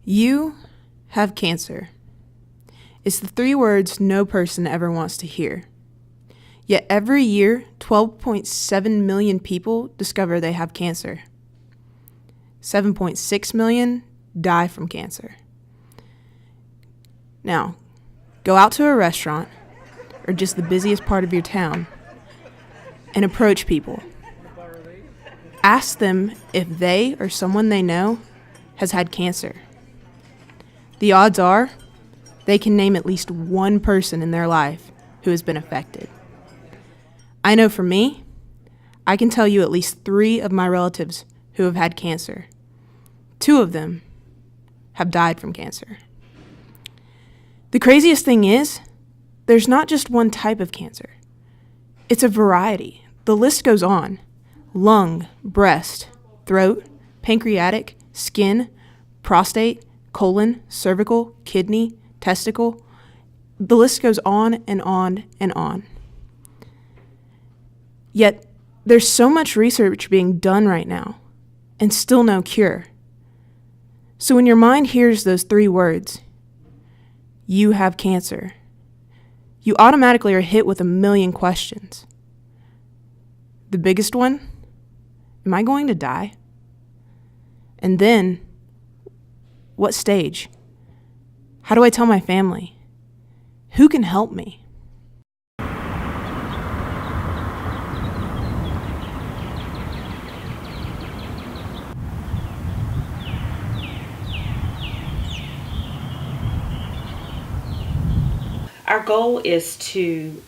You have cancer. It's the 3 words no person ever wants to hear. Yet every year, 12.7 million people discover they have cancer. 7.6 million die from cancer. Now, go out to a restaurant or just the busiest part of your town and approach people. Ask them if they or someone they know has had cancer. The odds are they can name at least one person in their life who has been affected. I know for me, I can tell you at least 3 of my relatives who have had cancer. 2 of them have died from cancer. The craziest thing is, there's not just one type of cancer. It's a variety. The list goes on. Lung, breast, throat, pancreatic, skin, prostate, colon, cervical, kidney, testicle. The list goes on and on and on. Yet, there's so much research being done right now, and still no cure. So when your mind hears those 3 words, you have cancer, you automatically are hit with a million questions. The biggest one, am I going to die? And then, what stage? How do I tell my family? Who can help me? Our goal is to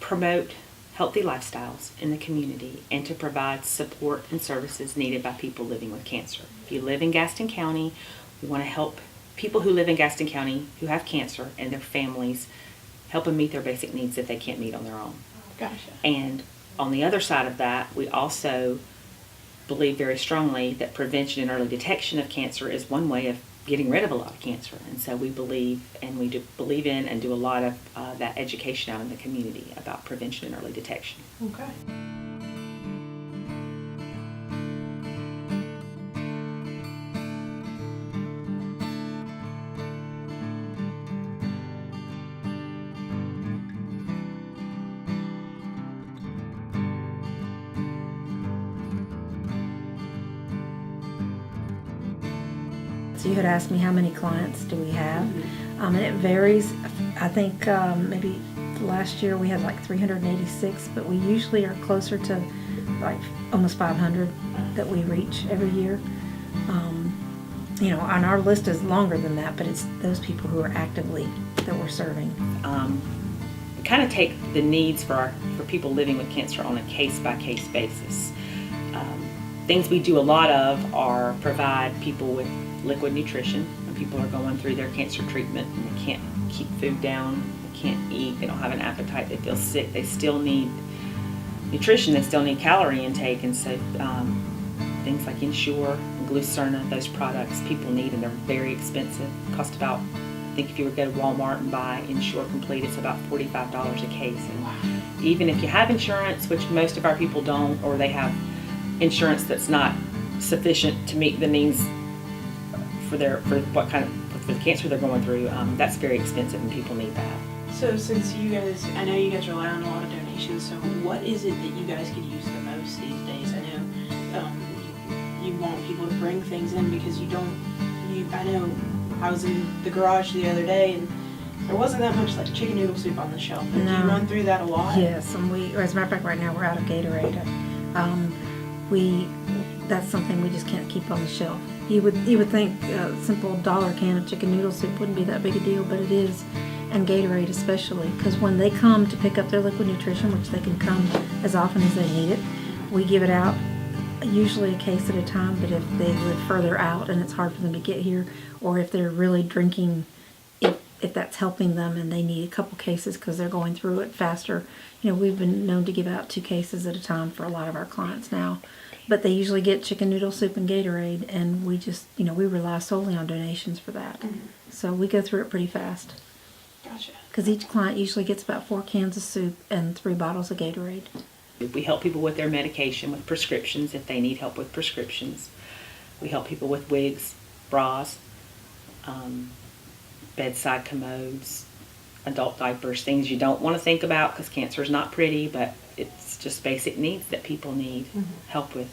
promote healthy lifestyles in the community and to provide support and services needed by people living with cancer. If you live in Gaston County, we want to help people who live in Gaston County who have cancer and their families, help them meet their basic needs that they can't meet on their own. Gotcha. And on the other side of that, we also believe very strongly that prevention and early detection of cancer is one way of getting rid of a lot of cancer. And so we believe in and do a lot of that education out in the community about prevention and early detection. Okay. So you had asked me how many clients do we have, and it varies. I think maybe last year we had like 386, but we usually are closer to like almost 500 that we reach every year. And our list is longer than that, but it's those people who are actively that we're serving. We kind of take the needs for people living with cancer on a case-by-case basis. Things we do a lot of are provide people with liquid nutrition when people are going through their cancer treatment and they can't keep food down, they can't eat, they don't have an appetite, they feel sick, they still need nutrition, they still need calorie intake, and so things like Ensure and Glucerna, those products people need, and they're very expensive. Cost about, I think if you were to go to Walmart and buy Ensure Complete, it's about $45 a case. And even if you have insurance, which most of our people don't, or they have insurance that's not sufficient to meet the needs for the cancer they're going through, that's very expensive and people need that. So since I know you guys rely on a lot of donations, so what is it that you guys could use the most these days? I know you want people to bring things in because I know I was in the garage the other day and there wasn't that much like chicken noodle soup on the shelf. Do you run through that a lot? Yes, and as a matter of fact, right now we're out of Gatorade. That's something we just can't keep on the shelf. You would think a simple $1 can of chicken noodle soup wouldn't be that big a deal, but it is, and Gatorade especially, because when they come to pick up their liquid nutrition, which they can come as often as they need it, we give it out, usually a case at a time, but if they live further out and it's hard for them to get here, or if they're really drinking, if that's helping them and they need a couple cases because they're going through it faster, we've been known to give out 2 cases at a time for a lot of our clients now. But they usually get chicken noodle soup and Gatorade, and we just, we rely solely on donations for that. Mm-hmm. So we go through it pretty fast. Gotcha. Because each client usually gets about 4 cans of soup and 3 bottles of Gatorade. We help people with their medication, with prescriptions, if they need help with prescriptions. We help people with wigs, bras, bedside commodes, adult diapers, things you don't want to think about because cancer is not pretty, but it's just basic needs that people need help with.